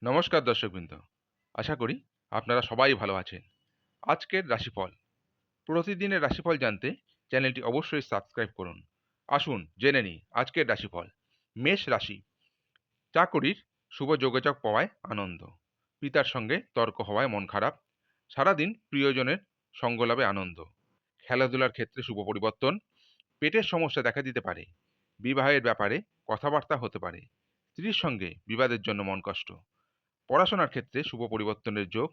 নমস্কার দর্শকবৃন্দ। আশা করি আপনারা সবাই ভালো আছেন। আজকের রাশিফল। প্রতিদিনের রাশিফল জানতে চ্যানেলটি অবশ্যই সাবস্ক্রাইব করুন। আসুন জেনে নিই আজকের রাশিফল। মেষ রাশি। চাকরির শুভ যোগাযোগ পাওয়ায় আনন্দ। পিতার সঙ্গে তর্ক হওয়ায় মন খারাপ। সারাদিন প্রিয়জনের সঙ্গলাভে আনন্দ। খেলাধুলার ক্ষেত্রে শুভ পরিবর্তন। পেটের সমস্যা দেখা দিতে পারে। বিবাহের ব্যাপারে কথাবার্তা হতে পারে। স্ত্রীর সঙ্গে বিবাদের জন্য মন কষ্ট। পড়াশোনার ক্ষেত্রে শুভ পরিবর্তনের যোগ।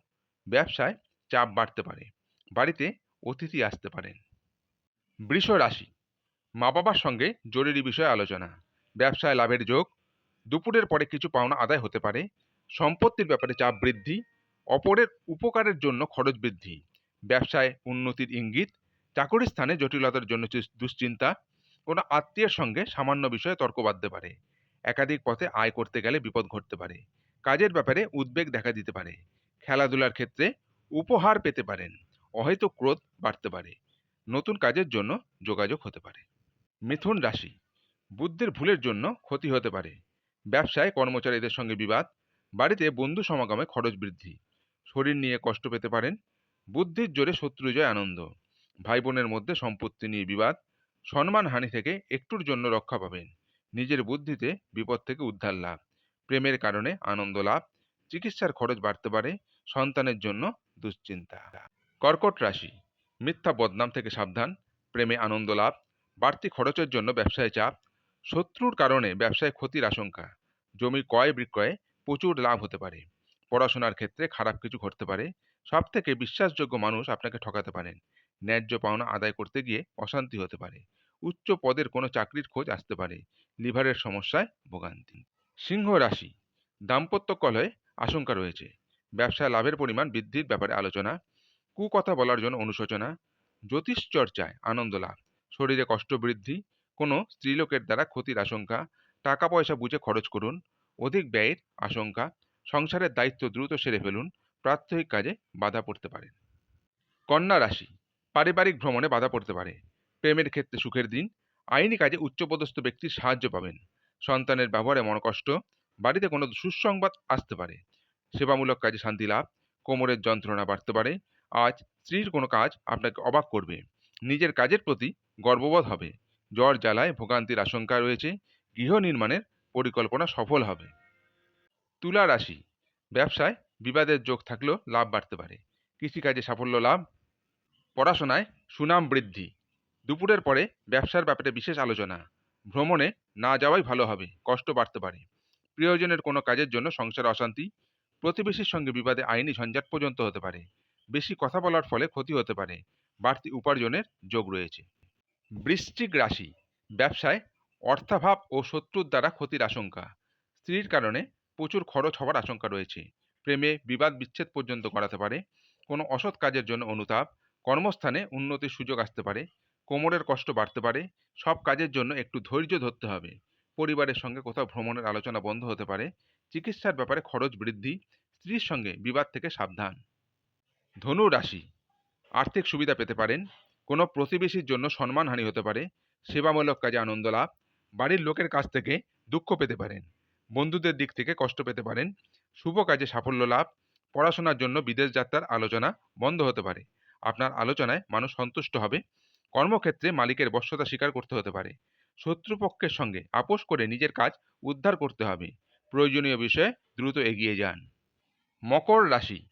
ব্যবসায় চাপ বাড়তে পারে। বাড়িতে অতিথি আসতে পারেন। বৃষ রাশি। মা বাবার সঙ্গে জরুরি বিষয়ে আলোচনা। ব্যবসায় লাভের যোগ। দুপুরের পরে কিছু পাওনা আদায় হতে পারে। সম্পত্তির ব্যাপারে চাপ বৃদ্ধি। অপরের উপকারের জন্য খরচ বৃদ্ধি। ব্যবসায় উন্নতির ইঙ্গিত। চাকরির স্থানে জটিলতার জন্য দুশ্চিন্তা। কোনো আত্মীয়ের সঙ্গে সামান্য বিষয়ে তর্ক বাঁধতে পারে। একাধিক পথে আয় করতে গেলে বিপদ ঘটতে পারে। কাজের ব্যাপারে উদ্বেগ দেখা দিতে পারে। খেলাধুলার ক্ষেত্রে উপহার পেতে পারেন। অহেতুক ক্রোধ বাড়তে পারে। নতুন কাজের জন্য যোগাযোগ হতে পারে। মিথুন রাশি। বুদ্ধির ভুলের জন্য ক্ষতি হতে পারে। ব্যবসায় কর্মচারীদের সঙ্গে বিবাদ। বাড়িতে বন্ধু সমাগমে খরচ বৃদ্ধি। শরীর নিয়ে কষ্ট পেতে পারেন। বুদ্ধির জোরে শত্রু জয় আনন্দ। ভাই বোনের মধ্যে সম্পত্তি নিয়ে বিবাদ। সম্মানহানি থেকে একটুর জন্য রক্ষা পাবেন। নিজের বুদ্ধিতে বিপদ থেকে উদ্ধার লাভ। প্রেমের কারণে আনন্দ লাভ। চিকিৎসার খরচ বাড়তে পারে। সন্তানের জন্য দুশ্চিন্তা। কর্কট রাশি। মিথ্যা বদনাম থেকে সাবধান। প্রেমে আনন্দ লাভ। বাড়তি খরচের জন্য ব্যবসায় চাপ। শত্রুর কারণে ব্যবসায় ক্ষতির আশঙ্কা। জমি ক্রয় বিক্রয়ে প্রচুর লাভ হতে পারে। পড়াশোনার ক্ষেত্রে খারাপ কিছু ঘটতে পারে। সব থেকে বিশ্বাসযোগ্য মানুষ আপনাকে ঠকাতে পারেন। ন্যায্য পাওনা আদায় করতে গিয়ে অশান্তি হতে পারে। উচ্চ পদের কোনো চাকরির খোঁজ আসতে পারে। লিভারের সমস্যায় ভোগান্তি। সিংহ রাশি। দাম্পত্য কলহে আশঙ্কা রয়েছে। ব্যবসায় লাভের পরিমাণ বৃদ্ধির ব্যাপারে আলোচনা। কুকথা বলার জন্য অনুশোচনা। জ্যোতিষ চর্চায় আনন্দ লাভ। শরীরে কষ্ট বৃদ্ধি। কোনো স্ত্রীলোকের দ্বারা ক্ষতির আশঙ্কা। টাকা পয়সা বুঝে খরচ করুন। অধিক ব্যয়ের আশঙ্কা। সংসারের দায়িত্ব দ্রুত সেরে ফেলুন। প্রাত্যহিক কাজে বাধা পড়তে পারে। কন্যা রাশি। পারিবারিক ভ্রমণে বাধা পড়তে পারে। প্রেমের ক্ষেত্রে সুখের দিন। আইনি কাজে উচ্চপদস্থ ব্যক্তির সাহায্য পাবেন। সন্তানের ব্যবহারে মনকষ্ট। বাড়িতে কোনো সুসংবাদ আসতে পারে। সেবামূলক কাজে শান্তি লাভ। কোমরের যন্ত্রণা বাড়তে পারে। আজ স্ত্রীর কোনো কাজ আপনাকে অবাক করবে। নিজের কাজের প্রতি গর্ববোধ হবে। জ্বর জ্বালায় ভোগান্তির আশঙ্কা রয়েছে। গৃহ নির্মাণের পরিকল্পনা সফল হবে। তুলা রাশি। ব্যবসায় বিবাদের যোগ থাকলেও লাভ বাড়তে পারে। কৃষিকাজে সাফল্য লাভ। পড়াশোনায় সুনাম বৃদ্ধি। দুপুরের পরে ব্যবসার ব্যাপারে বিশেষ আলোচনা। ভ্রমণে না যাওয়াই ভালো হবে। কষ্ট বাড়তে পারে। প্রিয়জনের কোনো কাজের জন্য সংসারে অশান্তি। প্রতিবেশীর সঙ্গে বিবাদে আইনি ঝঞ্ঝাট পর্যন্ত হতে পারে। বেশি কথা বলার ফলে ক্ষতি হতে পারে। বাড়তি উপার্জনের যোগ রয়েছে। বৃশ্চিক রাশি। ব্যবসায় অর্থাভাব ও শত্রুর দ্বারা ক্ষতির আশঙ্কা। স্ত্রীর কারণে প্রচুর খরচ হওয়ার আশঙ্কা রয়েছে। প্রেমে বিবাদ বিচ্ছেদ পর্যন্ত করাতে পারে। কোনো অসৎ কাজের জন্য অনুতাপ। কর্মস্থানে উন্নতির সুযোগ আসতে পারে। কোমরের কষ্ট বাড়তে পারে। সব কাজের জন্য একটু ধৈর্য ধরতে হবে। পরিবারের সঙ্গে কোথাও ভ্রমণের আলোচনা বন্ধ হতে পারে। চিকিৎসার ব্যাপারে খরচ বৃদ্ধি। স্ত্রীর সঙ্গে বিবাদ থেকে সাবধান। ধনু রাশি। আর্থিক সুবিধা পেতে পারেন। কোনো প্রতিবেশীর জন্য সম্মানহানি হতে পারে। সেবামূলক কাজে আনন্দ লাভ। বাড়ির লোকের কাছ থেকে দুঃখ পেতে পারেন। বন্ধুদের দিক থেকে কষ্ট পেতে পারেন। শুভ কাজে সাফল্য লাভ। পড়াশোনার জন্য বিদেশ যাত্রার আলোচনা বন্ধ হতে পারে। আপনার আলোচনায় মানুষ সন্তুষ্ট হবে। কর্মক্ষেত্রে মালিকের বশ্যতা স্বীকার করতে হতে পারে। শত্রুপক্ষের সঙ্গে আপোষ করে নিজের কাজ উদ্ধার করতে হবে। প্রয়োজনীয় বিষয়ে দ্রুত এগিয়ে যান। মকর রাশি।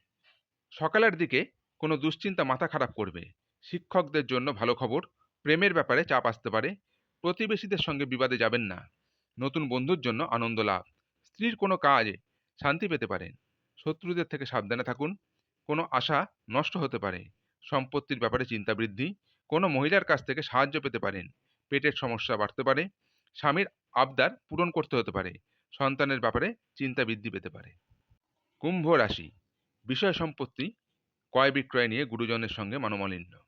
সকালের দিকে কোনো দুশ্চিন্তা মাথা খারাপ করবে। শিক্ষকদের জন্য ভালো খবর। প্রেমের ব্যাপারে চাপ আসতে পারে। প্রতিবেশীদের সঙ্গে বিবাদে যাবেন না। নতুন বন্ধুর জন্য আনন্দ লাভ। স্ত্রীর কোনো কাজে শান্তি পেতে পারেন। শত্রুদের থেকে সাবধানে থাকুন। কোনো আশা নষ্ট হতে পারে। সম্পত্তির ব্যাপারে চিন্তা বৃদ্ধি। কোনো মহিলার কাছ থেকে সাহায্য পেতে পারেন। পেটের সমস্যা বাড়তে পারে। স্বামীর আবদার পূরণ করতে হতে পারে। সন্তানের ব্যাপারে চিন্তা বৃদ্ধি পেতে পারে। কুম্ভ রাশি। বিষয় সম্পত্তি ক্রয় বিক্রয় নিয়ে গুরুজনের সঙ্গে মনোমালিন্য।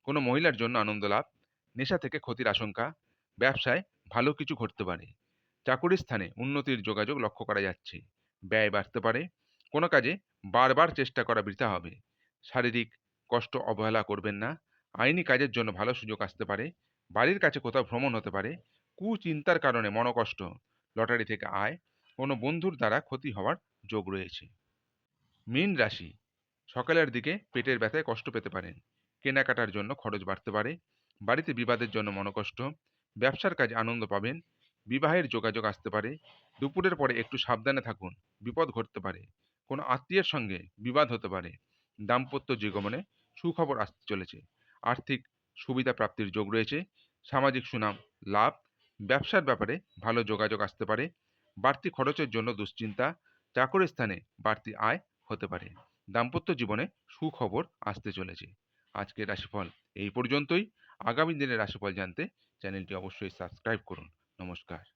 কোনো মহিলার জন্য আনন্দ লাভ। নেশা থেকে ক্ষতির আশঙ্কা। ব্যবসায় ভালো কিছু ঘটতে পারে। চাকুরির স্থানে উন্নতির যোগাযোগ লক্ষ্য করা যাচ্ছে। ব্যয় বাড়তে পারে। কোনো কাজে বারবার চেষ্টা করা বৃথা হবে। শারীরিক কষ্ট অবহেলা করবেন না। আইনি কাজের জন্য ভালো সুযোগ আসতে পারে। বাড়ির কাছে কোথাও ভ্রমণ হতে পারে। কুচিন্তার কারণে মনোকষ্ট। লটারি থেকে আয়। কোনো বন্ধুর দ্বারা ক্ষতি হওয়ার যোগ রয়েছে। মীন রাশি, সকালের দিকে পেটের ব্যথায় কষ্ট পেতে পারেন, কেনাকাটার জন্য খরচ বাড়তে পারে, বাড়িতে বিবাদের জন্য মনোকষ্ট, ব্যবসার কাজে আনন্দ পাবেন, বিবাহের যোগাযোগ আসতে পারে, দুপুরের পরে একটু সাবধানে থাকুন, বিপদ ঘটতে পারে, কোনো আত্মীয়ের সঙ্গে বিবাদ হতে পারে, দাম্পত্য জীবনে সুখবর আসতে চলেছে, আর্থিক সুবিধা প্রাপ্তির যোগ রয়েছে, সামাজিক সুনাম লাভ, ব্যবসার ব্যাপারে ভালো যোগাযোগ আসতে পারে, বাড়তি খরচের জন্য দুশ্চিন্তা, চাকরি স্থানে বাড়তি আয় হতে পারে, দাম্পত্য জীবনে সুখবর আসতে চলেছে। আজকের রাশিফল এই পর্যন্তই। আগামী দিনের রাশিফল জানতে চ্যানেলটি অবশ্যই সাবস্ক্রাইব করুন। নমস্কার।